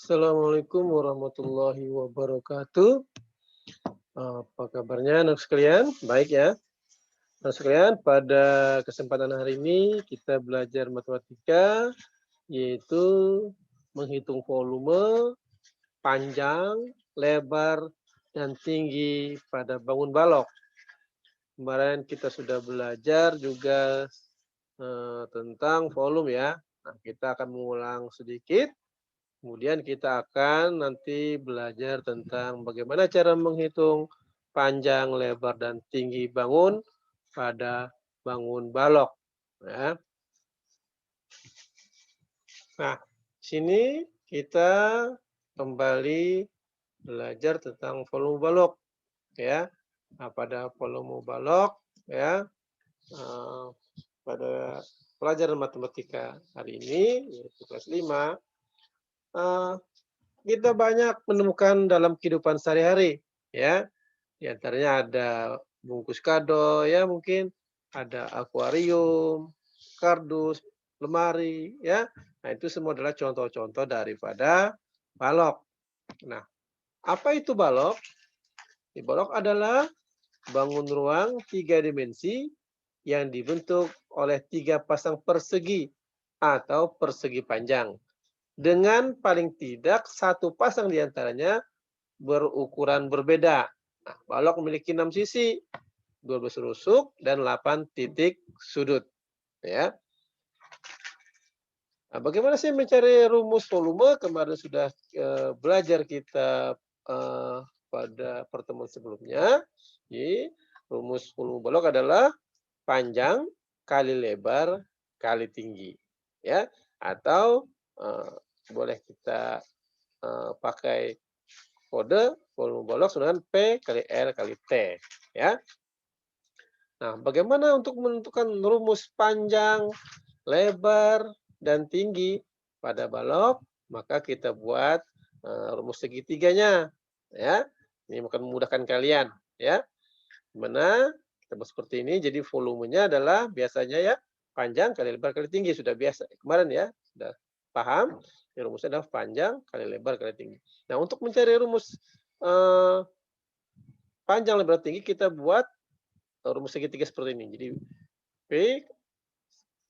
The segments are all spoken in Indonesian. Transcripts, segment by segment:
Assalamualaikum warahmatullahi wabarakatuh. Apa kabarnya anak sekalian? Baik ya. Anak sekalian, pada kesempatan hari ini kita belajar matematika, yaitu menghitung volume, panjang, lebar, dan tinggi pada bangun balok. Kemarin kita sudah belajar juga tentang volume ya. Nah, kita akan mengulang sedikit. Kemudian kita akan nanti belajar tentang bagaimana cara menghitung panjang, lebar, dan tinggi bangun pada bangun balok. Ya. Nah, sini kita kembali belajar tentang volume balok, ya. Nah, pada volume balok, ya, eh, pada pelajaran matematika hari ini, yaitu kelas 5, eh, kita banyak menemukan dalam kehidupan sehari-hari, ya. Di antaranya ada bungkus kado, ya mungkin ada akuarium, kardus, lemari, ya. Nah, itu semua adalah contoh-contoh daripada balok. Nah, apa itu balok? Balok adalah bangun ruang 3 dimensi yang dibentuk oleh 3 pasang persegi atau persegi panjang. Dengan paling tidak satu pasang di antaranya berukuran berbeda. Nah, balok memiliki 6 sisi, 12 rusuk, dan 8 titik sudut. Ya. Nah, bagaimana sih mencari rumus volume? Kemarin sudah belajar kita pada pertemuan sebelumnya. Jadi, rumus volume balok adalah panjang kali lebar kali tinggi. Ya, atau boleh kita pakai kode volume balok sama dengan P kali R kali T, ya. Nah, bagaimana untuk menentukan rumus panjang, lebar, dan tinggi pada balok? Maka kita buat rumus segitiganya, ya. Ini akan memudahkan kalian, ya. Dimana kita buat seperti ini, jadi volumenya adalah biasanya ya panjang kali lebar kali tinggi, sudah biasa kemarin ya, sudah paham. Rumusnya adalah panjang kali lebar kali tinggi. Nah, untuk mencari rumus eh, panjang lebar tinggi kita buat rumus segitiga seperti ini. Jadi P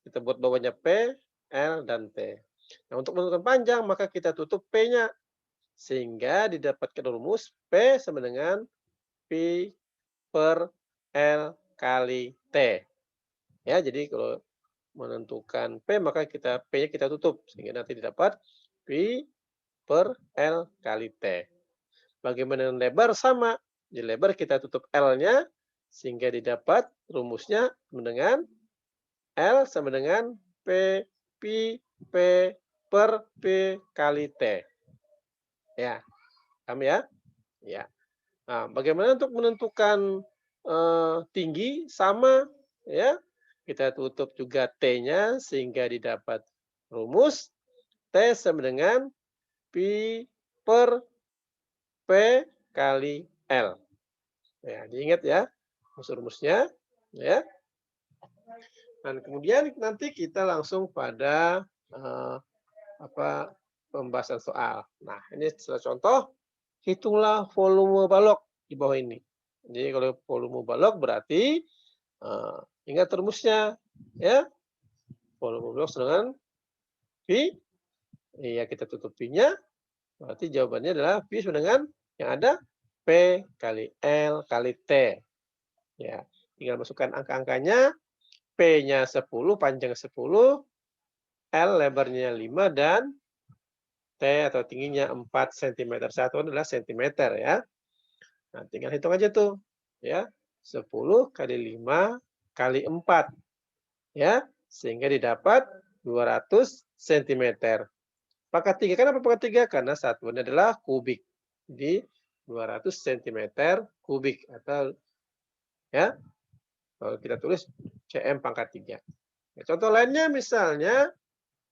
kita buat bawahnya P, L, dan T. Nah, untuk menentukan panjang maka kita tutup P-nya sehingga didapatkan rumus P sama dengan P per L kali T. Ya, jadi kalau menentukan P maka P-nya kita tutup sehingga nanti didapat P per L kali T. Bagaimana dengan lebar? Sama. Di lebar kita tutup L-nya sehingga didapat rumusnya dengan L sama dengan P pi P per P kali T. Ya, paham ya? Ya. Nah, bagaimana untuk menentukan tinggi? Sama, ya. Kita tutup juga T-nya sehingga didapat rumus T sama dengan pi per P kali L. Ya, diingat ya rumus-rumusnya, ya. Dan kemudian nanti kita langsung pada pembahasan soal. Nah, ini setelah contoh, hitunglah volume balok di bawah ini. Jadi kalau volume balok berarti ingat rumusnya, ya. Volume balok dengan V, ya kita tutup V-nya, berarti jawabannya adalah V sama dengan yang ada P kali L kali T. Ya, tinggal masukkan angka-angkanya, P-nya 10, panjang 10, L lebarnya 5, dan T atau tingginya 4 cm. Satu adalah cm ya. Nah, tinggal hitung aja tuh. Ya, 10 kali 5 kali 4. Ya, sehingga didapat 200 cm. Pangkat 3. Kenapa pangkat 3? Karena satuannya adalah kubik. Jadi 200 cm kubik atau ya, kalau kita tulis cm pangkat 3. Ya, contoh lainnya misalnya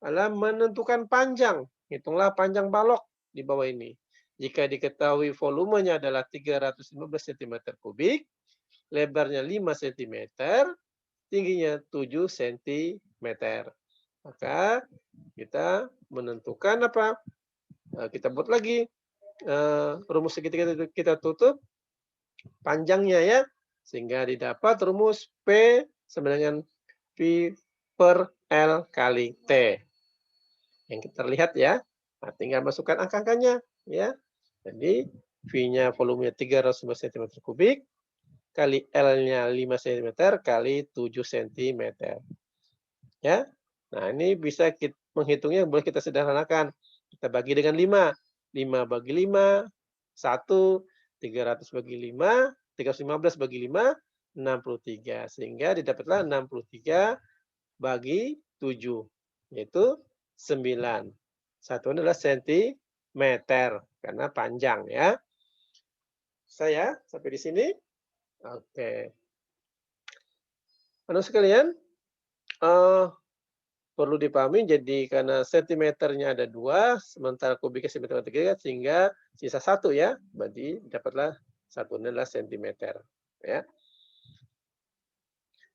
adalah menentukan panjang. Hitunglah panjang balok di bawah ini. Jika diketahui volumenya adalah 315 cm kubik, lebarnya 5 cm, tingginya 7 cm. Maka kita menentukan apa? Kita buat lagi rumus segitiga itu kita tutup panjangnya ya, sehingga didapat rumus P sama dengan V per L kali T. Yang kita lihat ya. Nah, tinggal masukkan angka-angkanya ya. Jadi V-nya volumenya 305 cm3 kali L-nya 5 cm kali 7 cm. Ya. Nah, ini bisa menghitungnya boleh kita sederhanakan. Kita bagi dengan 5. 5 bagi 5, 1, 300 bagi 5, 315 bagi 5, 63. Sehingga didapatlah 63 bagi 7, yaitu 9. Satuan adalah sentimeter, karena panjang ya. Saya sampai di sini. Oke. Anak sekalian, eh, perlu dipahami jadi karena sentimeternya ada 2, sementara kubiknya sentimeter 3, sehingga sisa 1 ya. Berarti dapatlah satuannya adalah sentimeter. Ya.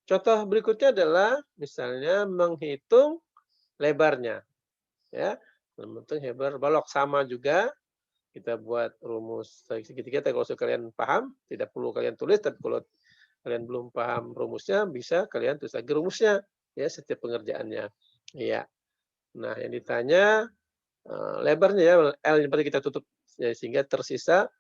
Contoh berikutnya adalah misalnya menghitung lebarnya. Ya. Menghitung lebar balok sama juga. Kita buat rumus segitiga, tapi kalau kalian paham, tidak perlu kalian tulis, tapi kalau kalian belum paham rumusnya, bisa kalian tulis lagi rumusnya, ya, setiap pengerjaannya. Iya. Nah, yang ditanya lebarnya ya, L yang berarti kita tutup, ya, sehingga tersisa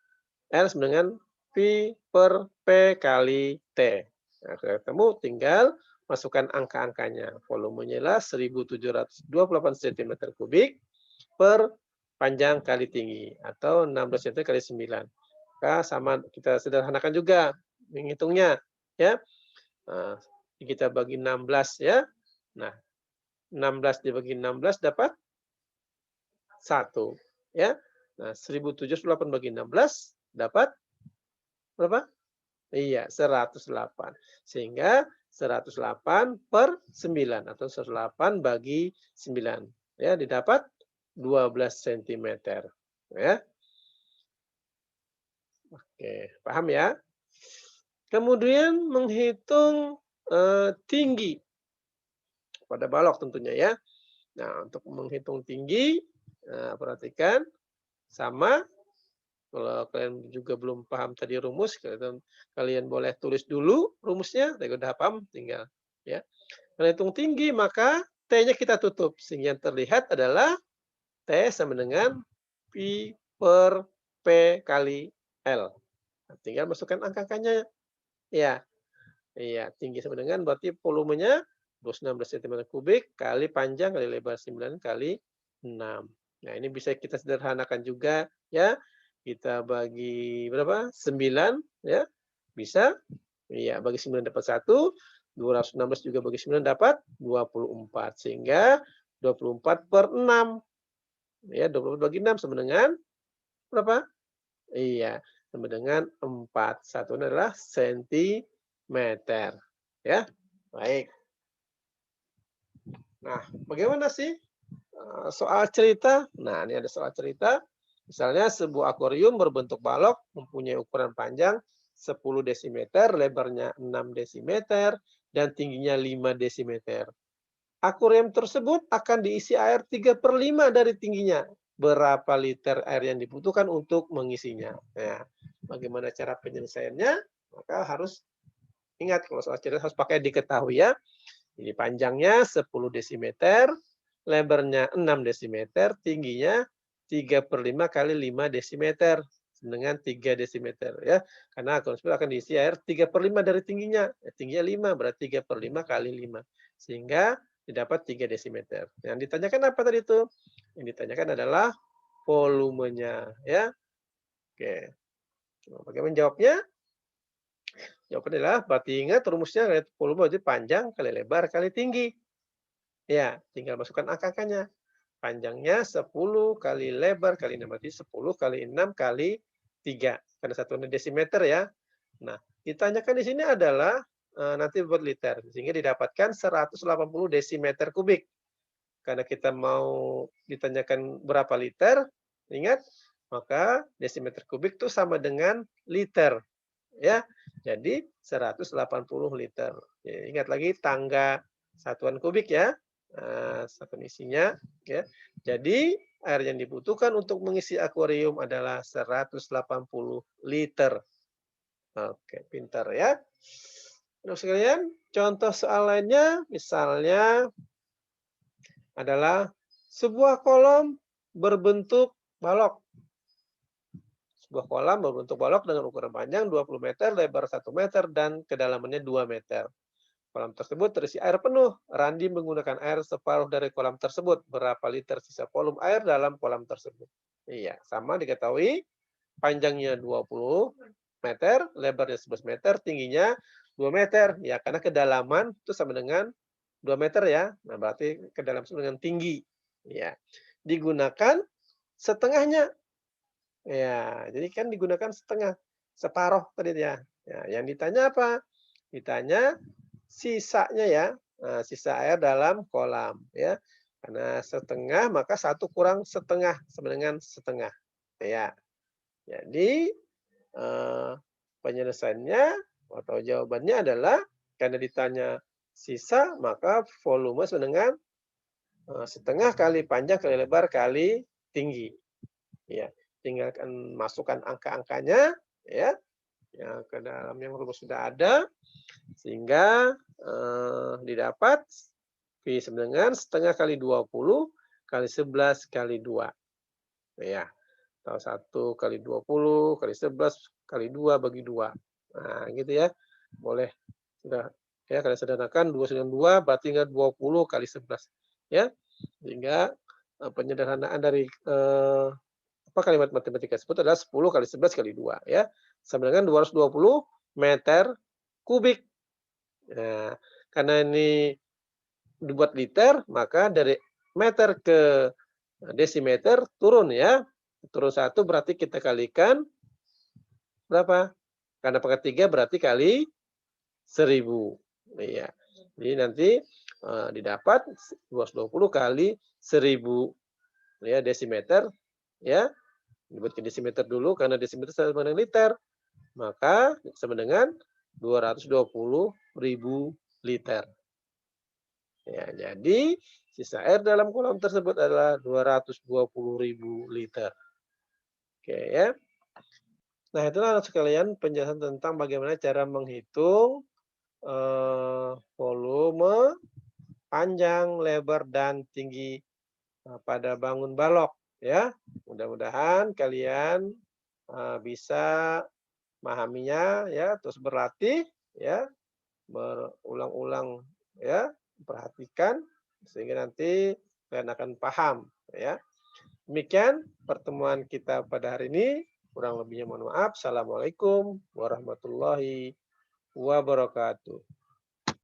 L sama dengan V per P kali T. Nah, ketemu tinggal masukkan angka-angkanya. Volumenya adalah 1728 cm3 per panjang kali tinggi, atau 16 cm kali 9. Maka sama kita sederhanakan juga menghitungnya ya. Nah, kita bagi 16 ya. Nah, 16 dibagi 16 dapat 1 ya. Nah, 1078 bagi 16 dapat berapa? Iya, 108. Sehingga 108 per 9 atau 108 bagi 9 ya, didapat 12 cm ya. Oke, paham ya? Kemudian menghitung tinggi pada balok tentunya ya. Nah, untuk menghitung tinggi, perhatikan sama. Kalau kalian juga belum paham tadi rumus, kalian boleh tulis dulu rumusnya. Kalau udah paham, tinggal ya. Menghitung tinggi, maka T-nya kita tutup. Sehingga yang terlihat adalah T sama dengan Pi per P kali L. Nah, tinggal masukkan angka-angkanya. Ya, iya, tinggi sama dengan berarti volumenya 16 cm3 kali panjang kali lebar 9 kali 6. Nah, ini bisa kita sederhanakan juga ya. Kita bagi berapa? 9 ya. Bisa? Iya, bagi 9 dapat 1, 216 juga bagi 9 dapat 24. Sehingga 24 per 6. Ya, 24 bagi 6 sama dengan berapa? Iya, sama dengan 4. Satunya adalah sentimeter. Ya, baik. Nah, bagaimana sih soal cerita? Nah, ini ada soal cerita. Misalnya sebuah akuarium berbentuk balok mempunyai ukuran panjang 10 desimeter, lebarnya 6 desimeter, dan tingginya 5 desimeter. Akuarium tersebut akan diisi air 3/5 dari tingginya. Berapa liter air yang dibutuhkan untuk mengisinya? Nah, bagaimana cara penyelesaiannya? Maka harus ingat kalau soal cerita harus pakai diketahui ya. Jadi panjangnya 10 desimeter, lebarnya 6 desimeter, tingginya 3/5 kali 5 desimeter dengan 3 desimeter ya. Karena akuarium akan diisi air 3/5 dari tingginya. Tingginya 5 berarti 3/5 kali 5. Sehingga didapat 3 desimeter. Yang ditanyakan apa tadi itu? Yang ditanyakan adalah volumenya ya. Oke. Bagaimana jawabnya? Jawabannya adalah berarti ingat rumusnya volume berarti panjang kali lebar kali tinggi. Ya, tinggal masukkan angka-angkanya. Panjangnya 10 kali lebar kali 6 berarti 10 kali 6 kali 3. Karena satuannya desimeter ya. Nah, ditanyakan di sini adalah nanti buat liter. Sehingga didapatkan 180 desimeter kubik. Karena kita mau ditanyakan berapa liter, ingat, maka desimeter kubik itu sama dengan liter. Ya, jadi 180 liter. Ya, ingat lagi tangga satuan kubik ya. Satuan isinya ya. Jadi air yang dibutuhkan untuk mengisi akuarium adalah 180 liter. Oke, pintar ya. Untuk sekalian, contoh soal lainnya misalnya adalah sebuah kolom berbentuk balok. Sebuah kolam berbentuk balok dengan ukuran panjang 20 meter, lebar 1 meter, dan kedalamannya 2 meter. Kolam tersebut terisi air penuh. Randi menggunakan air separuh dari kolam tersebut. Berapa liter sisa volume air dalam kolam tersebut? Iya, sama diketahui. Panjangnya 20 meter, lebarnya 11 meter, tingginya 2 meter. Ya, karena kedalaman itu sama dengan 2 meter ya. Nah, berarti kedalaman sama dengan tinggi. Ya, digunakan setengahnya. Ya, jadi kan digunakan setengah, separuh tadi ya. Ya, yang ditanya apa? Ditanya sisanya ya, sisa air dalam kolam ya. Karena setengah maka 1 kurang setengah sama dengan setengah. Ya. Jadi penyelesaiannya atau jawabannya adalah karena ditanya sisa maka volume sama dengan setengah kali panjang kali lebar kali tinggi. Ya, tinggalkan masukkan angka-angkanya ya, yang ke dalam yang rumus sudah ada sehingga didapat V sama dengan setengah kali 20 kali 11 kali 2. Ya, atau 1 kali 20 kali 11 kali 2 bagi 2. Nah, gitu ya. Boleh sudah ya, kalian sederhanakan 2 dengan 2 berarti 20 kali 11 ya. Sehingga penyederhanaan dari kalimat matematika tersebut adalah 10 kali 11 kali 2 ya. Sama dengan 220 meter kubik. Nah, karena ini dibuat liter, maka dari meter ke desimeter turun ya. Turun 1 berarti kita kalikan berapa? Karena pangkat 3 berarti kali 1000. Iya. Jadi nanti didapat 220 kali 1000 ya desimeter ya. Dibuat ke desimeter dulu karena desimeter sama dengan liter. Maka sama dengan 220.000 liter. Ya, jadi sisa air dalam kolam tersebut adalah 220.000 liter. Oke ya. Nah, itulah sekalian penjelasan tentang bagaimana cara menghitung volume, panjang, lebar, dan tinggi pada bangun balok ya. Mudah-mudahan kalian bisa memahaminya ya, terus berlatih ya, berulang-ulang ya, perhatikan sehingga nanti kalian akan paham ya. Demikian pertemuan kita pada hari ini. Kurang lebihnya mohon maaf. Assalamualaikum warahmatullahi wabarakatuh.